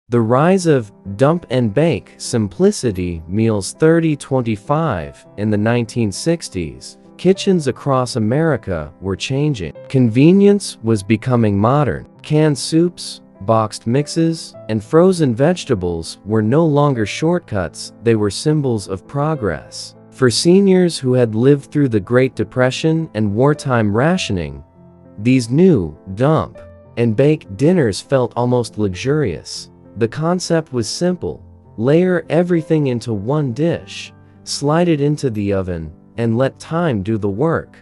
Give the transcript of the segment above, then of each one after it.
The rise of dump and bake simplicity meals 30-25 in the 1960s. Kitchens across America were changing. Convenience was becoming modern. Canned soups, boxed mixes, and frozen vegetables were no longer shortcuts, they were symbols of progress. For seniors who had lived through the Great Depression and wartime rationing, these new dump and bake dinners felt almost luxurious. The concept was simple: layer everything into one dish, slide it into the oven, and let time do the work.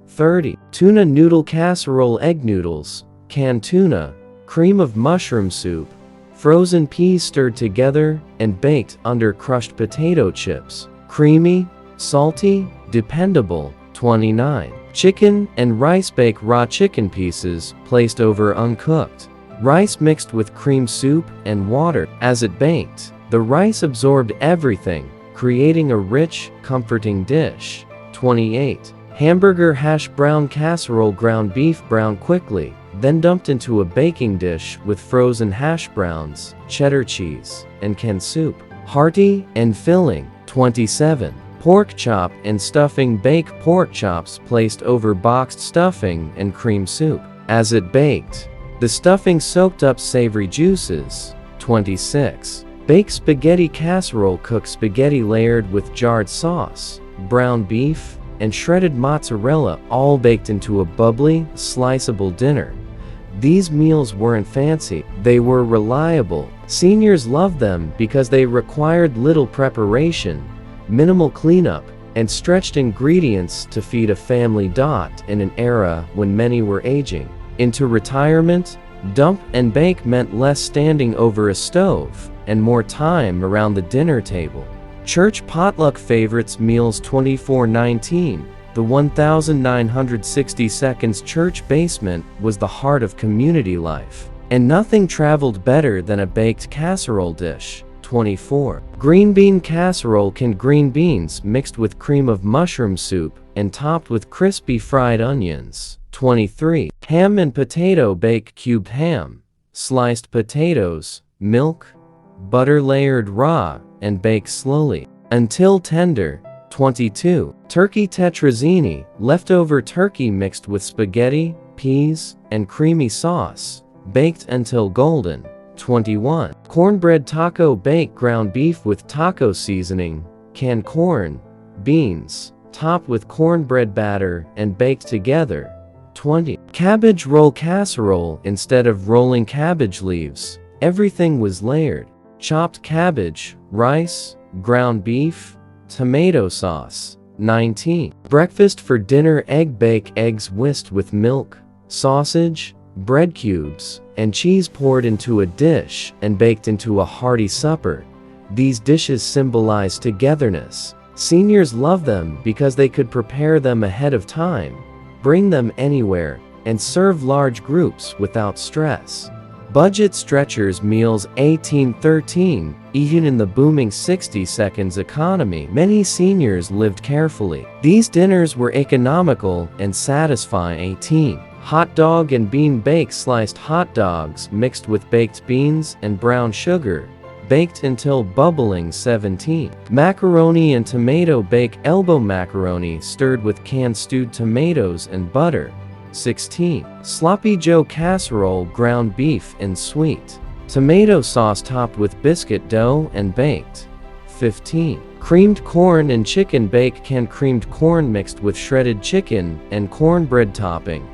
30. Tuna noodle casserole: egg noodles, canned tuna, cream of mushroom soup, frozen peas stirred together and baked under crushed potato chips. Creamy, salty, dependable. 29. Chicken and rice: bake raw chicken pieces placed over uncooked rice mixed with cream soup and water. As it baked, the rice absorbed everything, creating a rich, comforting dish. 28. Hamburger hash brown casserole: ground beef browned quickly, then dumped into a baking dish with frozen hash browns, cheddar cheese, and canned soup. Hearty and filling. 27. Pork chop and stuffing: bake pork chops placed over boxed stuffing and cream soup. As it baked, the stuffing soaked up savory juices. 26. Bake spaghetti casserole: cook spaghetti layered with jarred sauce, brown beef, and shredded mozzarella, all baked into a bubbly, sliceable dinner. These meals weren't fancy, they were reliable. Seniors loved them because they required little preparation, minimal cleanup, and stretched ingredients to feed a family. In an era when many were aging into retirement, dump and bake meant less standing over a stove and more time around the dinner table. Church potluck favorites meals: 2419. The 1962nd church basement was the heart of community life, and nothing traveled better than a baked casserole dish. 24. Green bean casserole: canned green beans mixed with cream of mushroom soup and topped with crispy fried onions. 23. Ham and potato: bake cubed ham, sliced potatoes, milk, butter layered raw, and bake slowly until tender. 22. Turkey tetrazzini: leftover turkey mixed with spaghetti, peas, and creamy sauce, baked until golden. 21. Cornbread taco: bake ground beef with taco seasoning, canned corn, beans, topped with cornbread batter and baked together. 20. Cabbage roll casserole: instead of rolling cabbage leaves, everything was layered. Chopped cabbage, rice, ground beef, tomato sauce. 19. Breakfast for dinner: egg: bake eggs whisked with milk, sausage, bread cubes, and cheese poured into a dish and baked into a hearty supper. These dishes symbolize togetherness. Seniors love them because they could prepare them ahead of time, bring them anywhere, and serve large groups without stress. Budget stretchers meals: 1813. Eaten in the booming 60s economy, many seniors lived carefully. These dinners were economical and satisfying. 18. Hot dog and bean: bake sliced hot dogs mixed with baked beans and brown sugar, baked until bubbling. 17. Macaroni and tomato: bake elbow macaroni stirred with canned stewed tomatoes and butter. 16. Sloppy Joe casserole: ground beef and sweet tomato sauce topped with biscuit dough and baked. 15. Creamed corn and chicken: bake canned creamed corn mixed with shredded chicken and cornbread topping.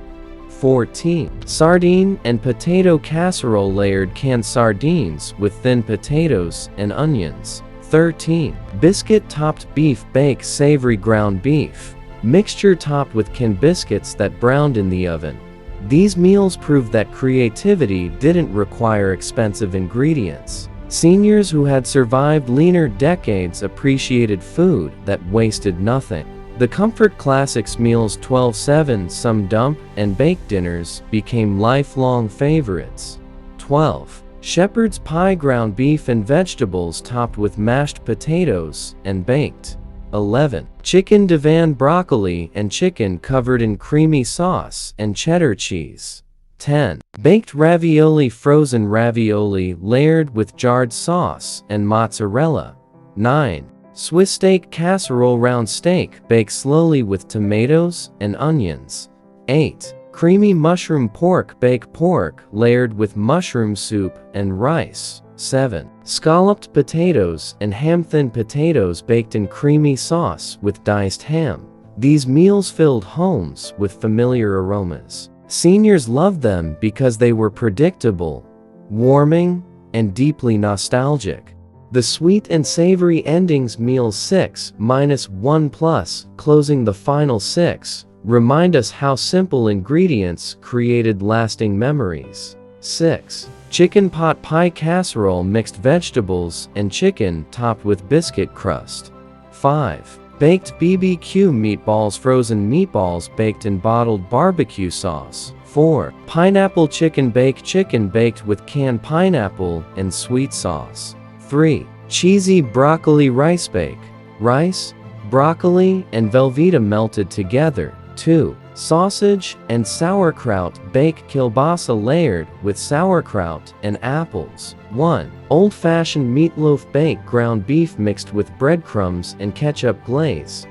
14. Sardine and potato casserole: layered canned sardines with thin potatoes and onions. 13. Biscuit topped beef: bake savory ground beef mixture topped with canned biscuits that browned in the oven. These meals proved that creativity didn't require expensive ingredients. Seniors who had survived leaner decades appreciated food that wasted nothing. The comfort classics meals: 12-7. Some dump and bake dinners became lifelong favorites. 12. Shepherd's pie: ground beef and vegetables topped with mashed potatoes and baked. 11. Chicken divan: broccoli and chicken covered in creamy sauce and cheddar cheese. 10. Baked ravioli, frozen ravioli layered with jarred sauce and mozzarella. 9. Swiss steak casserole, round steak baked slowly with tomatoes and onions. 8. Creamy mushroom pork, baked pork layered with mushroom soup and rice. 7. Scalloped potatoes and ham, thin potatoes baked in creamy sauce with diced ham. These meals filled homes with familiar aromas. Seniors loved them because they were predictable, warming, and deeply nostalgic. The sweet and savory endings, meals 6-1+, closing the final 6, remind us how simple ingredients created lasting memories. 6. Chicken pot pie casserole, mixed vegetables and chicken topped with biscuit crust. 5. Baked BBQ meatballs, frozen meatballs baked in bottled barbecue sauce. 4. Pineapple chicken baked with canned pineapple and sweet sauce. 3. Cheesy broccoli rice bake. Rice, broccoli, and Velveeta melted together. 2. Sausage and sauerkraut bake, kielbasa layered with sauerkraut and apples. 1. Old-fashioned meatloaf bake, ground beef mixed with breadcrumbs and ketchup glaze,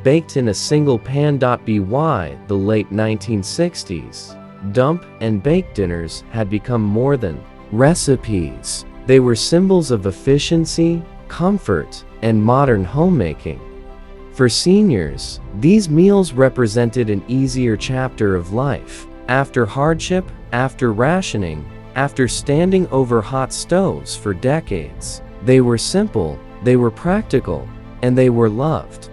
baked in a single pan. By the late 1960s, dump and bake dinners had become more than recipes. They were symbols of efficiency, comfort, and modern homemaking. For seniors, these meals represented an easier chapter of life. After hardship, after rationing, after standing over hot stoves for decades, they were simple, they were practical, and they were loved.